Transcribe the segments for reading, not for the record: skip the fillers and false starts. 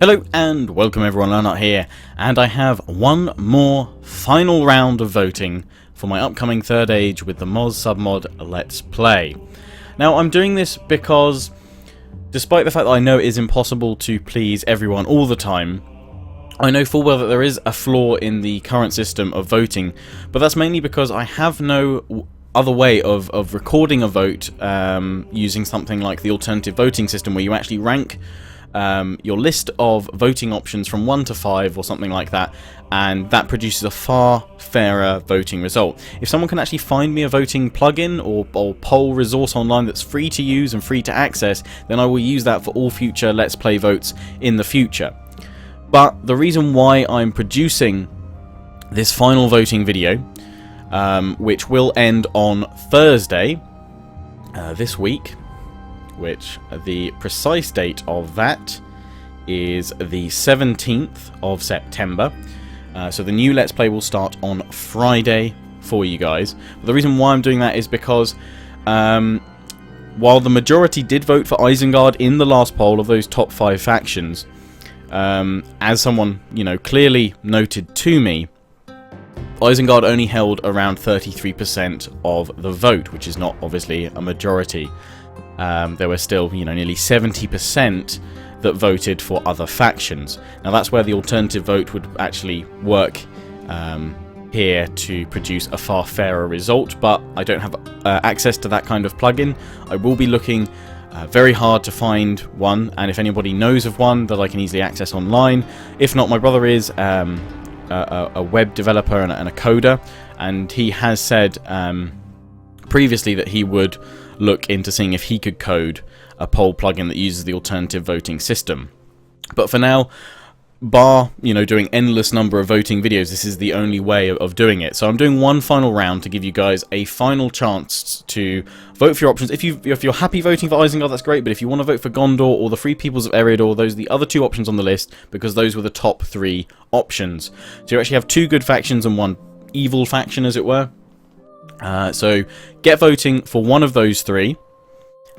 Hello and welcome everyone, LIONHEART here, and I have one more final round of voting for my upcoming Third Age with the Moz submod Let's Play. Now I'm doing this because, despite the fact that I know it is impossible to please everyone all the time, I know full well that there is a flaw in the current system of voting, but that's mainly because I have no other way of recording a vote using something like the alternative voting system, where you actually rank your list of voting options from 1 to 5 or something like that, and that produces a far fairer voting result. If someone can actually find me a voting plugin or poll resource online that's free to use and free to access, then I will use that for all future Let's Play votes in the future. But the reason why I'm producing this final voting video, which will end on Thursday this week, which the precise date of that is the 17th of September. So the new Let's Play will start on Friday for you guys. But the reason why I'm doing that is because while the majority did vote for Isengard in the last poll of those top 5 factions, as someone, clearly noted to me, Isengard only held around 33% of the vote, which is not obviously a majority. There were still, nearly 70% that voted for other factions. Now that's where the alternative vote would actually work here to produce a far fairer result, but I don't have access to that kind of plugin. I will be looking very hard to find one, and if anybody knows of one that I can easily access online. If not, my brother is a web developer and a coder, and he has said previously that he would look into seeing if he could code a poll plugin that uses the alternative voting system. But for now, bar doing endless number of voting videos, this is the only way of doing it. So I'm doing one final round to give you guys a final chance to vote for your options. If you're happy voting for Isengard, that's great, but if you want to vote for Gondor or the Free Peoples of Eriador, those are the other 2 options on the list, because those were the top 3 options. So you actually have 2 good factions and 1 evil faction, as it were. So get voting for one of those 3,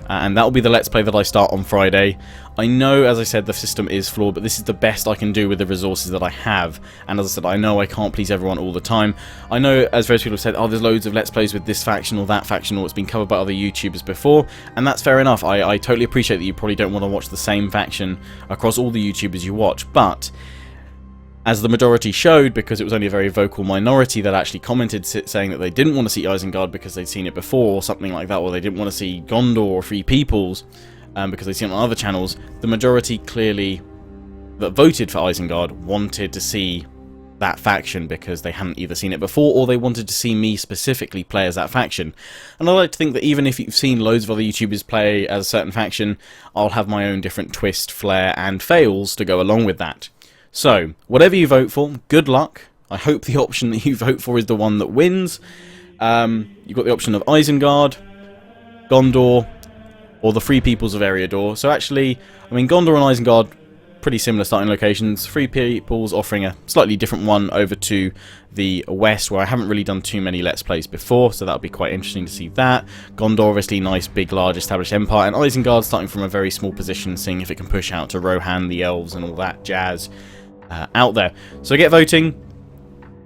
and that will be the Let's Play that I start on Friday. I know, as I said, the system is flawed, but this is the best I can do with the resources that I have. And as I said, I know I can't please everyone all the time. I know, as various people have said, there's loads of Let's Plays with this faction or that faction, or it's been covered by other YouTubers before, and that's fair enough. I totally appreciate that you probably don't want to watch the same faction across all the YouTubers you watch, but as the majority showed, because it was only a very vocal minority that actually commented saying that they didn't want to see Isengard because they'd seen it before or something like that, or they didn't want to see Gondor or Free Peoples because they'd seen it on other channels, the majority clearly that voted for Isengard wanted to see that faction because they hadn't either seen it before or they wanted to see me specifically play as that faction. And I like to think that even if you've seen loads of other YouTubers play as a certain faction, I'll have my own different twist, flair and fails to go along with that. So, whatever you vote for, good luck. I hope the option that you vote for is the one that wins. You've got the option of Isengard, Gondor, or the Free Peoples of Eriador. So actually, Gondor and Isengard, pretty similar starting locations. Free Peoples offering a slightly different one over to the west, where I haven't really done too many Let's Plays before, so that'll be quite interesting to see that. Gondor, obviously, nice, big, large, established empire, and Isengard starting from a very small position, seeing if it can push out to Rohan, the elves, and all that jazz out there. So get voting.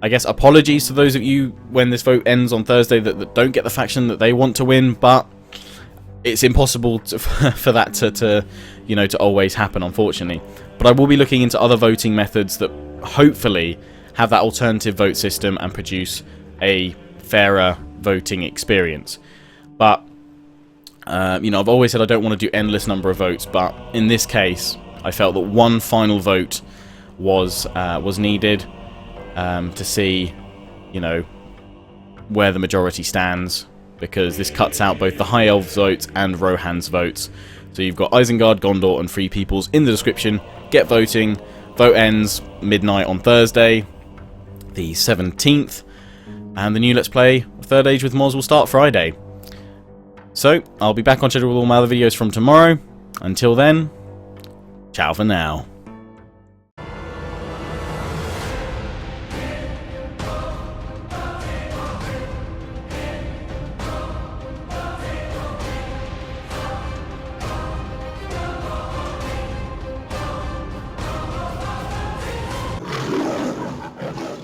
I guess apologies to those of you when this vote ends on Thursday that don't get the faction that they want to win, but it's impossible for that to always happen, unfortunately. But I will be looking into other voting methods that hopefully have that alternative vote system and produce a fairer voting experience. But I've always said I don't want to do endless number of votes, but in this case I felt that one final vote was needed to see where the majority stands, because this cuts out both the High Elves votes and Rohan's votes. So you've got Isengard, Gondor and Free Peoples in the description. Get voting. Vote ends midnight on Thursday, the 17th, and the new Let's Play Third Age with Moz will start Friday. So I'll be back on schedule with all my other videos from tomorrow. Until then, ciao for now.